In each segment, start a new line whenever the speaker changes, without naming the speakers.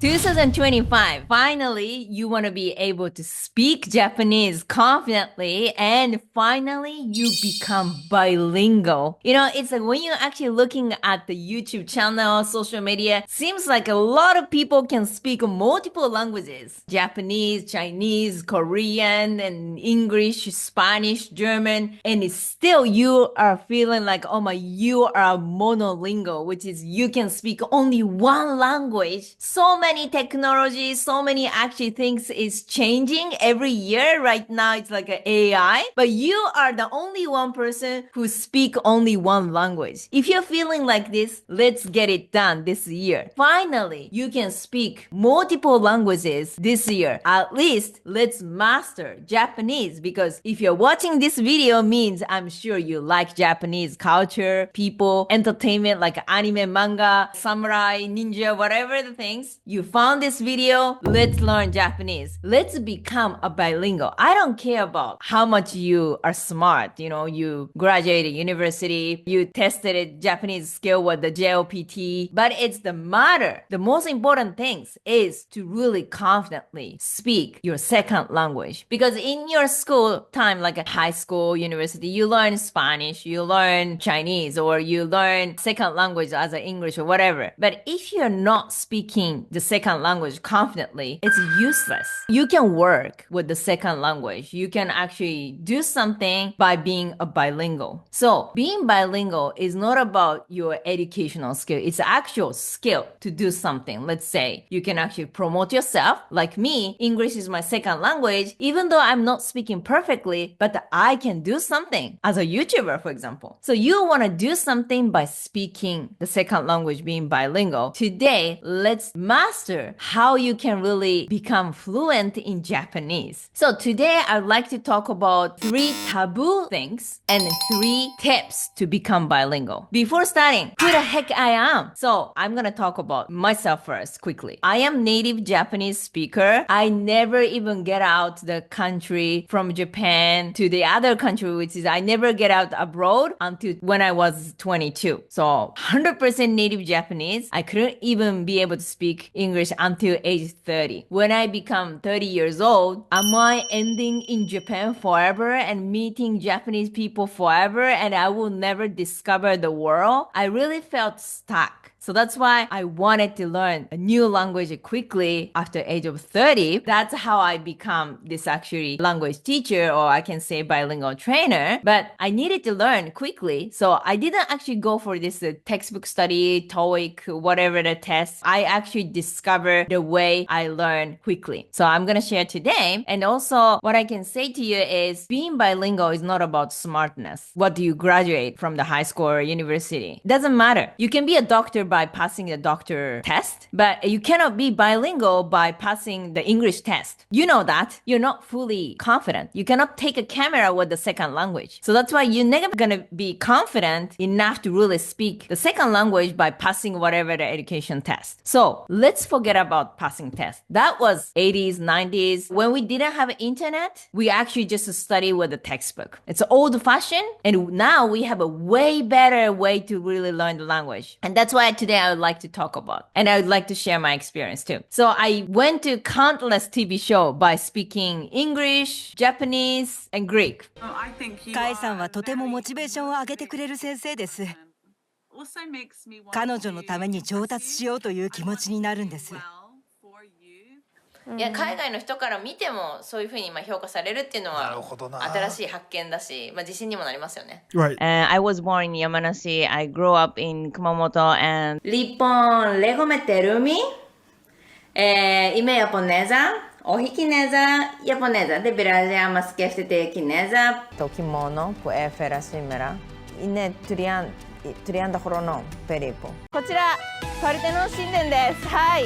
2025, finally, you want to be able to speak Japanese confidently and finally you become bilingual. You know, it's like when you're actually looking at the YouTube channel, social media, seems like a lot of people can speak multiple languages. Japanese, Chinese, Korean, and English, Spanish, German, and it's still you are feeling like, oh my, you are monolingual, which is you can speak only one language. So many technologies, so many actually things is changing every year. Right now, it's like an AI, but you are the only one person who speak only one language. If you're feeling like this, let's get it done this year. Finally, you can speak multiple languages this year. At least let's master Japanese, because if you're watching this video means I'm sure you like Japanese culture, people, entertainment like anime, manga, samurai, ninja, whatever the things. You found this video, let's learn Japanese. Let's become a bilingual. I don't care about how much you are smart. You know, you graduated university, you tested a Japanese skill with the JLPT, but it's the matter. The most important things is to really confidently speak your second language. Because in your school time, like a high school, university, you learn Spanish, you learn Chinese, or you learn second language as an English or whatever. But if you're not speaking the second language confidently, it's useless. You can work with the second language. You can actually do something by being a bilingual. So being bilingual is not about your educational skill. It's actual skill to do something. Let's say you can actually promote yourself. Like me, English is my second language, even though I'm not speaking perfectly, but I can do something as a YouTuber, for example. So you want to do something by speaking the second language, being bilingual. Today, let's master how you can really become fluent in Japanese. So today, I'd like to talk about 3 taboo things and 3 tips to become bilingual. Before starting, who the heck I am? So I'm gonna talk about myself first quickly. I am native Japanese speaker. I never even get out the country from Japan to the other country, which is I never get out abroad until when I was 22. So 100% native Japanese. I couldn't even be able to speak English until age 30. When I become 30 years old, am I ending in Japan forever and meeting Japanese people forever and I will never discover the world? I really felt stuck. So that's why I wanted to learn a new language quickly after age of 30. That's how I become this actually language teacher, or I can say bilingual trainer. But I needed to learn quickly. So I didn't actually go for this textbook study, TOEIC, whatever the test. I actually discovered the way I learn quickly. So I'm going to share today. And also what I can say to you is being bilingual is not about smartness. What do you graduate from the high school or university? It doesn't matter. You can be a doctor by passing the doctor test, but you cannot be bilingual by passing the English test. You know that. You're not fully confident. You cannot take a camera with the second language. So that's why you're never gonna be confident enough to really speak the second language by passing whatever the education test. So let's forget about passing test. That was 80s, 90s. When we didn't have internet, we actually just study with the textbook. It's old fashioned, and now we have a way better way to really learn the language. And that's why today I would like to talk about. And I would like to share my experience too. So I went to countless TV shows by speaking English, Japanese, and Greek.
カイさんはとてもモチベーションを上げてくれる先生です。彼女のために上達しようという気持ちになるんです。
いや、海外の人から見てもそういうふうに評価されるっていうのは新しい発見だし、自信にもなりますよね。
Right.
I was born in Yamanashi. I grew up in Kumamoto and Lipon legomete ime japonesa, ohikinesa, japonesa, de Brasília, mas kefte kinesa, to kimono, puefera simera, ine trianda horono peripo. こちらパルテノン神殿です。はい。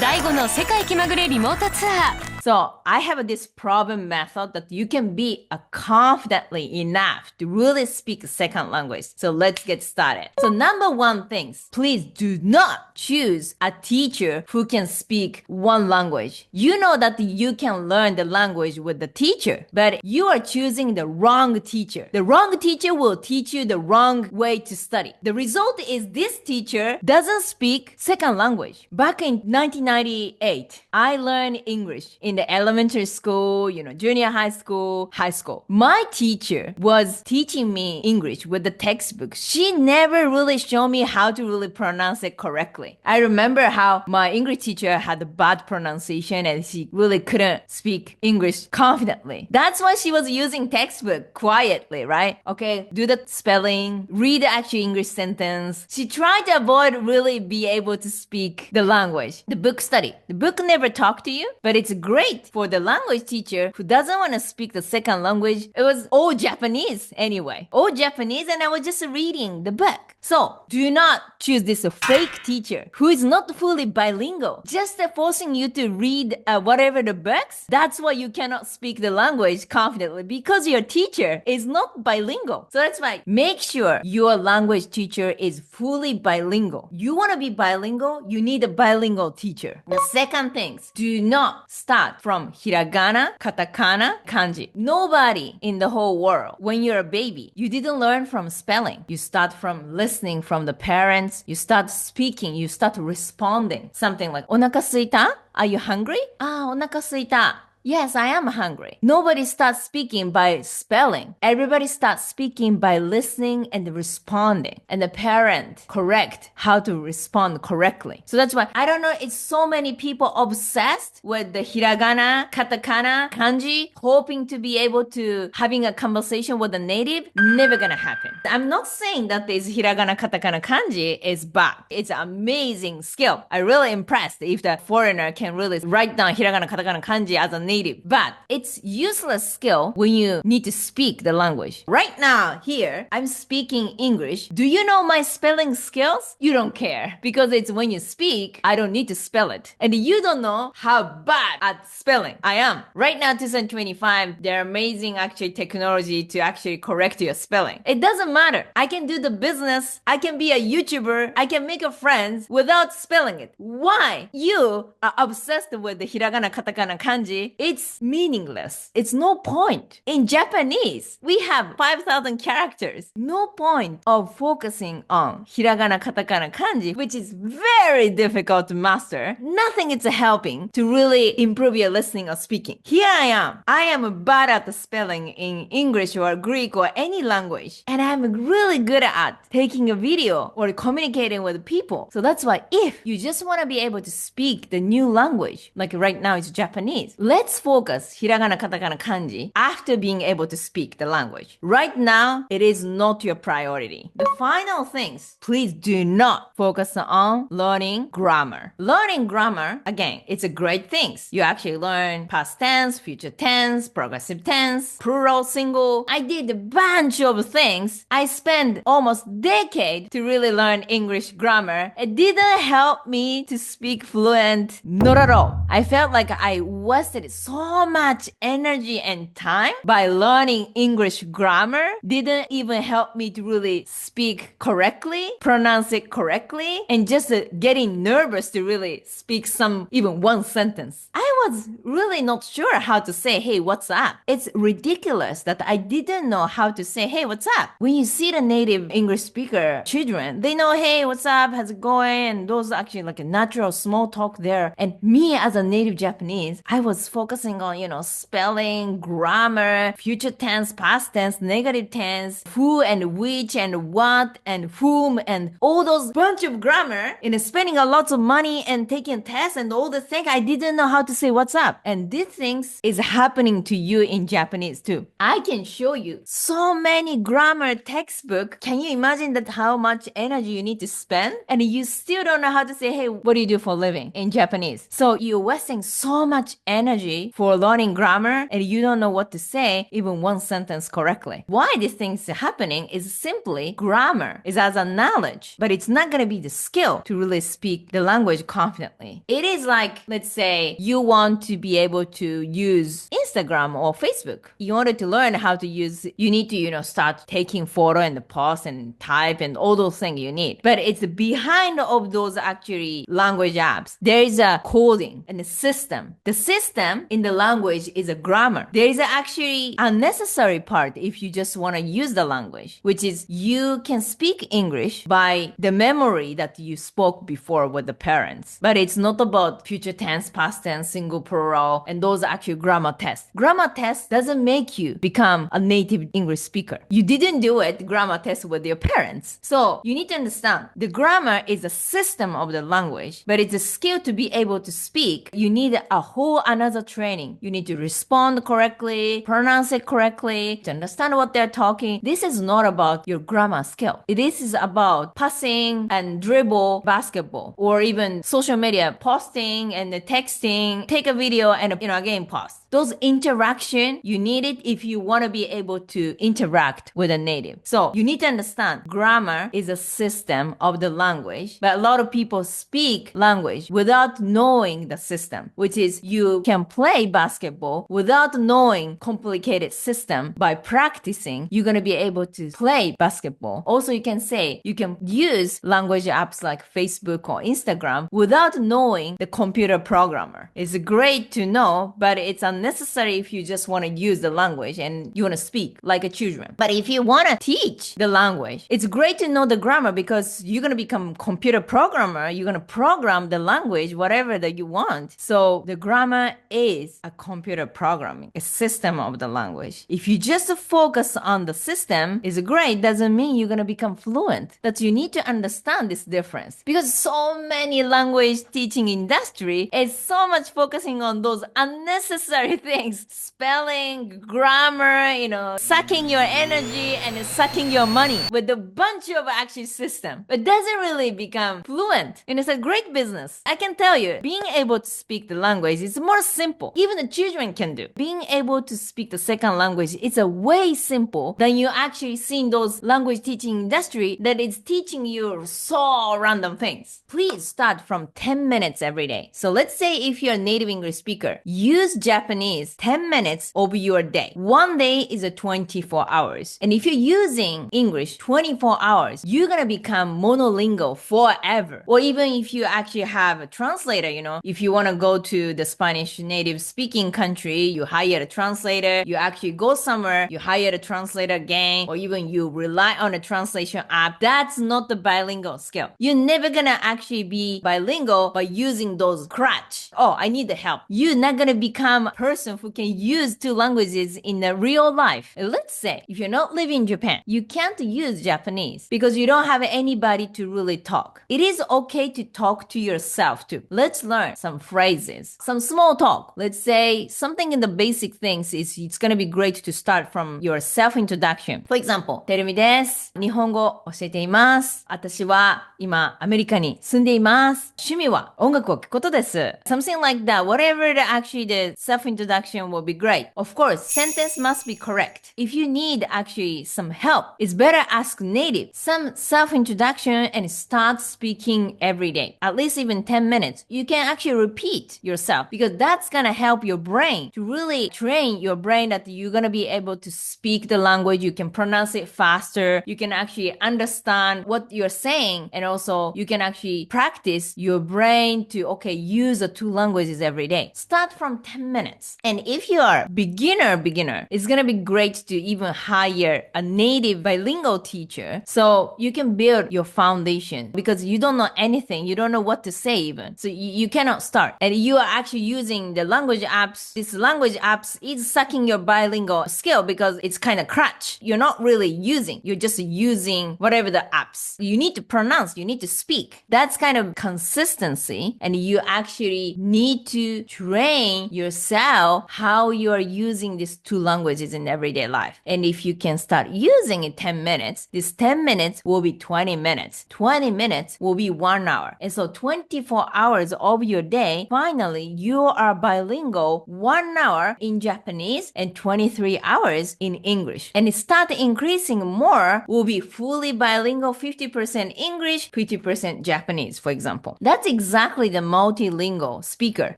第5の世界気まぐれリモートツアー。
So I have this problem method that you can be confidently enough to really speak a second language. So let's get started. So number one things, please do not choose a teacher who can speak one language. You know that you can learn the language with the teacher, but you are choosing the wrong teacher. The wrong teacher will teach you the wrong way to study. The result is this teacher doesn't speak second language. Back in 1998, I learned English in the elementary school, junior high school, high school. My teacher was teaching me English with the textbook. She never really showed me how to really pronounce it correctly. I remember how my English teacher had a bad pronunciation and she really couldn't speak English confidently. That's why she was using textbook quietly, right? Okay, do the spelling, read the actual English sentence. She tried to avoid really be able to speak the language. The book study. The book never talked to you, but it's great for the language teacher who doesn't want to speak the second language. It was all Japanese anyway. All Japanese and I was just reading the book. So do not choose this fake teacher who is not fully bilingual. Just forcing you to read whatever the books. That's why you cannot speak the language confidently because your teacher is not bilingual. So that's why make sure your language teacher is fully bilingual. You want to be bilingual, you need a bilingual teacher. The second thing, do not start from hiragana, katakana, kanji. Nobody in the whole world, when you're a baby, you didn't learn from spelling. You start from listening from the parents. You start speaking. You start responding. Something like, お腹すいた? Are you hungry? お腹すいた. Yes, I am hungry. Nobody starts speaking by spelling. Everybody starts speaking by listening and responding. And the parent correct how to respond correctly. So that's why, I don't know, it's so many people obsessed with the hiragana, katakana, kanji, hoping to be able to having a conversation with a native. Never gonna happen. I'm not saying that this hiragana, katakana, kanji is bad. It's an amazing skill. I'm really impressed if the foreigner can really write down hiragana, katakana, kanji as a native. But it's useless skill when you need to speak the language. Right now, here, I'm speaking English. Do you know my spelling skills? You don't care because it's when you speak, I don't need to spell it. And you don't know how bad at spelling I am. Right now, 2025, there are amazing actually technology to actually correct your spelling. It doesn't matter. I can do the business. I can be a YouTuber. I can make a friends without spelling it. Why? You are obsessed with the hiragana, katakana, kanji. It's meaningless. It's no point. In Japanese, we have 5,000 characters. No point of focusing on hiragana, katakana, kanji, which is very difficult to master. Nothing is helping to really improve your listening or speaking. Here I am. I am bad at the spelling in English or Greek or any language. And I'm really good at taking a video or communicating with people. So that's why if you just want to be able to speak the new language, like right now it's Japanese, let's focus hiragana, katakana, kanji after being able to speak the language. Right now, it is not your priority. The final things, please do not focus on learning grammar. Learning grammar, again, it's a great thing. You actually learn past tense, future tense, progressive tense, plural, single. I did a bunch of things. I spent almost a decade to really learn English grammar. It didn't help me to speak fluent, not at all. I felt like I wasted so much energy and time by learning English grammar. Didn't even help me to really speak correctly, pronounce it correctly, and just getting nervous to really speak even one sentence. I was really not sure how to say, hey, what's up? It's ridiculous that I didn't know how to say, hey, what's up? When you see the native English speaker children, they know, hey, what's up? How's it going? And those are actually like a natural small talk there. And me as a native Japanese, I was focusing on, spelling, grammar, future tense, past tense, negative tense, who and which and what and whom and all those bunch of grammar, spending a lot of money and taking tests and all the things. I didn't know how to say what's up. And these things is happening to you in Japanese too. I can show you so many grammar textbook. Can you imagine that how much energy you need to spend? And you still don't know how to say, hey, what do you do for a living in Japanese? So you're wasting so much energy country for learning grammar and you don't know what to say, even one sentence correctly. Why these things are happening is simply grammar is as a knowledge, but it's not going to be the skill to really speak the language confidently. It is like, let's say you want to be able to use Instagram or Facebook. In order to learn how to use, you need to, start taking photo and post and type and all those things you need. But it's behind of those actually language apps. There is a coding and a system. The system in the language is a grammar. There is actually a necessary part if you just want to use the language, which is you can speak English by the memory that you spoke before with the parents. But it's not about future tense, past tense, single plural, and those are actually grammar tests. Grammar test doesn't make you become a native English speaker. You didn't do it, grammar test with your parents. So you need to understand the grammar is a system of the language, but it's a skill to be able to speak. You need a whole another training. You need to respond correctly, pronounce it correctly, to understand what they're talking. This is not about your grammar skill. This is about passing and dribble basketball or even social media posting and texting, take a video and again post. Those interaction, you need it if you want to be able to interact with a native. So you need to understand grammar is a system of the language, but a lot of people speak language without knowing the system, which is you can play basketball without knowing complicated system. By practicing, you're going to be able to play basketball. Also, you can say you can use language apps like Facebook or Instagram without knowing the computer programmer. It's great to know, but it's unnecessary if you just want to use the language and you want to speak like a children. But if you want to teach the language, it's great to know the grammar because you're going to become computer programmer. You're going to program the language, whatever that you want. So the grammar is a computer programming, a system of the language. If you just focus on the system, is great. Doesn't mean you're going to become fluent. That you need to understand this difference because so many language teaching industry is so much focusing on those unnecessary things, spelling, grammar, sucking your energy and sucking your money with a bunch of actually system. But doesn't really become fluent. And it's a great business. I can tell you, being able to speak the language is more simple. Even the children can do. Being able to speak the second language, it's a way simple than you actually seeing those language teaching industry that is teaching you so random things. Please start from 10 minutes every day. So let's say if you're a native English speaker, use Japanese 10 minutes of your day. One day is a 24 hours. And if you're using English 24 hours, you're gonna become monolingual forever. Or even if you actually have a translator, if you wanna go to the Spanish native speaking country, you hire a translator, you actually go somewhere, you hire a translator again, or even you rely on a translation app. That's not the bilingual skill. You're never gonna actually be bilingual by using those crutch. Oh, I need the help. You're not gonna become a person who can use two languages in the real life. Let's say if you're not living in Japan, you can't use Japanese because you don't have anybody to really talk. It is okay to talk to yourself too. Let's learn some phrases, some small talk. Let's say something in the basic things is it's gonna be great to start from your self-introduction. For example, てるみです。日本語教えています。私は今アメリカに住んでいます。趣味は音楽を聴くことです。Something like that. Whatever actually the self-introduction will be great. Of course, sentence must be correct. If you need actually some help, it's better ask native some self-introduction and start speaking every day. At least even 10 minutes. You can actually repeat yourself because that's gonna help your brain to really train your brain that you're gonna be able to speak the language. You can pronounce it faster. You can actually understand what you're saying, and also you can actually practice your brain to use the two languages every day. Start from 10 minutes. And if you are beginner, it's gonna be great to even hire a native bilingual teacher so you can build your foundation because you don't know anything. You don't know what to say even. So you cannot start. And you are actually using the language apps. This language apps is sucking your bilingual skill because it's kind of crutch. You're not really using. You're just using whatever the apps. You need to pronounce. You need to speak. That's kind of consistency. And you actually need to train yourself how you are using these two languages in everyday life. And if you can start using it 10 minutes, this 10 minutes will be 20 minutes. 20 minutes will be 1 hour. And so 24 hours of your day, finally, you are bilingual bilingual 1 hour in Japanese and 23 hours in English. And start increasing more will be fully bilingual, 50% English, 50% Japanese, for example. That's exactly the multilingual speaker.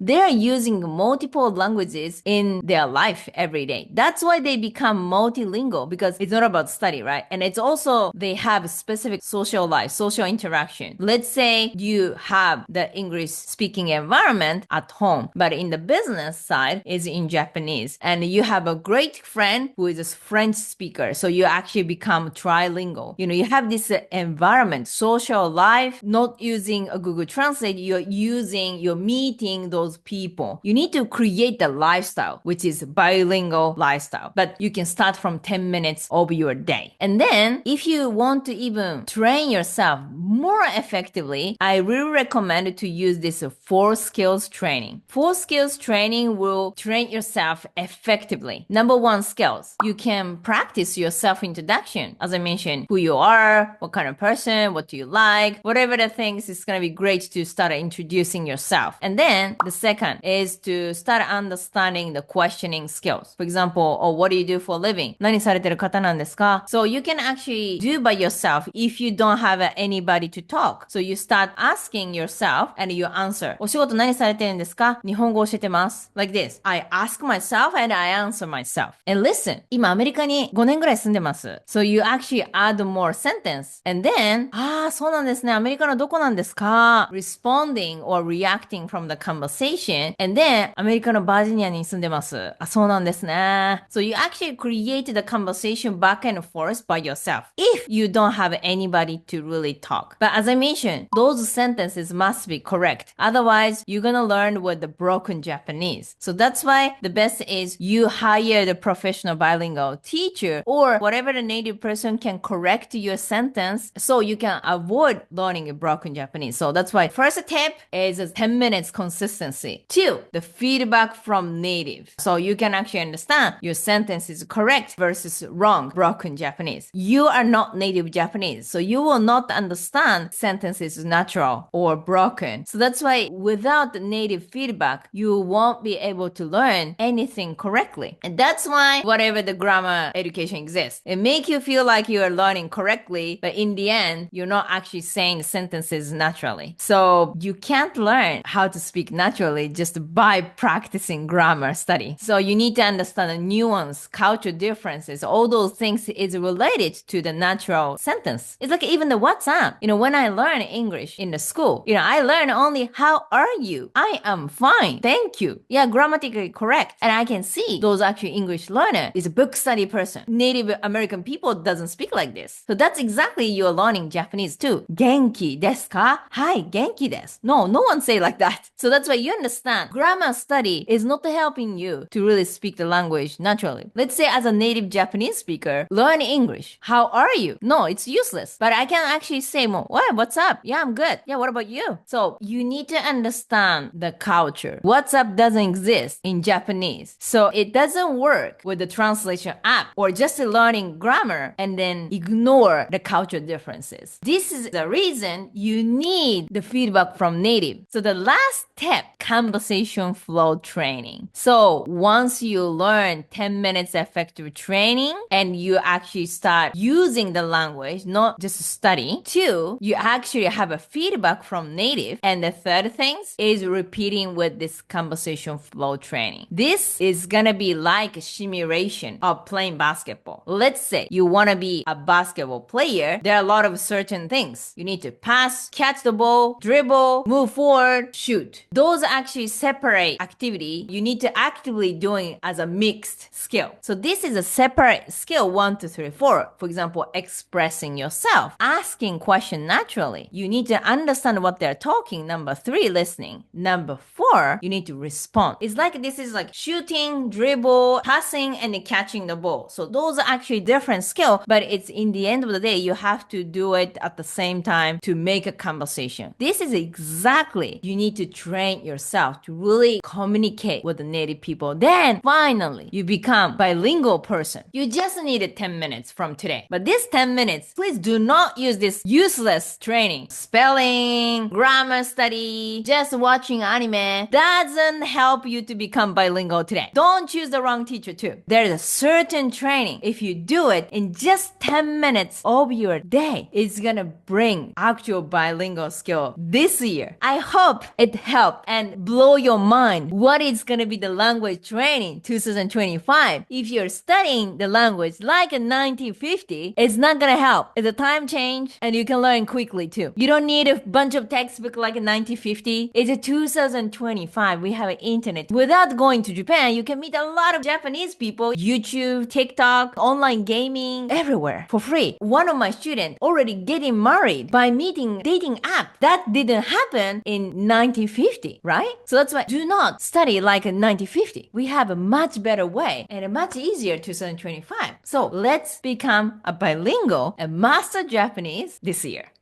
They're using multiple languages in their life every day. That's why they become multilingual, because it's not about study, right? And it's also, they have specific social life, social interaction. Let's say you have the English speaking environment at home, but in the business side is in Japanese. And you have a great friend who is a French speaker. So you actually become trilingual. You have this environment, social life, not using a Google Translate. You're meeting those people. You need to create the lifestyle, which is bilingual lifestyle. But you can start from 10 minutes of your day. And then if you want to even train yourself more effectively, I really recommend to use this 4 skills training. 4 skills training will train yourself effectively. Number 1, skills. You can practice your self-introduction. As I mentioned, who you are, what kind of person, what do you like, whatever the things, it's going to be great to start introducing yourself. And then the second is to start understanding the questioning skills. For example, what do you do for a living? 何されてる方なんですか? So you can actually do by yourself if you don't have anybody to talk. So you start asking yourself and you answer. お仕事何されてるんですか? 日本語教えてます。Like this. I ask myself and I answer myself. And listen, 今アメリカに5年ぐらい住んでます。So you actually add more sentence. And then, そうなんですね。アメリカのどこなんですか? Responding or reacting from the conversation. And then, アメリカのバージニアに住んでます。そうなんですね。So you actually create the conversation back and forth by yourself if you don't have anybody to really talk. But as I mentioned, those sentences must be correct. Otherwise, you're gonna learn with the broken Japanese. So that's why the best is you hire the professional bilingual teacher or whatever the native person can correct your sentence so you can avoid learning broken Japanese. So that's why first tip is 10 minutes consistency. 2, the feedback from native. So you can actually understand your sentence is correct versus wrong, broken Japanese. You are not native Japanese, so you will not understand sentences natural or broken. So that's why without the native feedback, you won't be able to learn anything correctly. And that's why whatever the grammar education exists, it makes you feel like you are learning correctly, but in the end, you're not actually saying sentences naturally. So you can't learn how to speak naturally just by practicing grammar study. So you need to understand the nuance, culture differences, all those things is related to the natural sentence. It's like even the WhatsApp. When I learn English in the school, I learn only how are you? I am fine. Thank you. Yeah, grammatically correct. And I can see those actually English learner is a book study person. Native American people doesn't speak like this. So that's exactly you're learning Japanese too. Genki desu ka? Hi, genki desu. No one say like that. So that's why you understand grammar study is not helping you to really speak the language naturally. Let's say as a native Japanese speaker, learn English. How are you? No, it's useless. But I can actually say more, what's up? Yeah, I'm good. Yeah, what about you? So you need to understand the culture. WhatsApp doesn't exist in Japanese. So it doesn't work with the translation app or just learning grammar and then ignore the culture differences. This is the reason you need the feedback from native. So the last step, conversation flow training. So once you learn 10 minutes effective training and you actually start using the language, not just study. 2, you actually have a feedback from native. And the third thing is repeating with this conversation flow training. This is gonna be like a simulation of playing basketball. Let's say you wanna be a basketball player. There are a lot of certain things. You need to pass, catch the ball, dribble, move forward, shoot. Those actually separate activity. You need to actively doing as a mixed skill. So this is a separate skill 1, 2, 3, 4. For example, expressing yourself, asking question naturally. You need to understand what they're talking. Number 3, listening. Number 4, you need to respond. It's like this is like shooting, dribble, passing, and catching the ball. So those are actually different skill, but it's in the end of the day, you have to do it at the same time to make a conversation. This is exactly, you need to train yourself to really communicate with the native people. Then finally, you become bilingual person. You just needed 10 minutes from today. But this 10 minutes, please do not use this useless training. Spelling, grammar study, just watching anime doesn't doesn't help you to become bilingual today. Don't choose the wrong teacher too. There's a certain training. If you do it in just 10 minutes of your day, it's gonna bring actual bilingual skill this year. I hope it helped and blow your mind what is gonna be the language training 2025. If you're studying the language like a 1950, it's not gonna help. It's a time change and you can learn quickly too. You don't need a bunch of textbook like a 1950. It's a 2025. We have an internet. Without going to Japan, you can meet a lot of Japanese people, YouTube, TikTok, online gaming, everywhere for free. One of my students already getting married by meeting dating app. That didn't happen in 1950, right? So that's why do not study like a 1950. We have a much better way and a much easier 2025. So let's become a bilingual and master Japanese this year.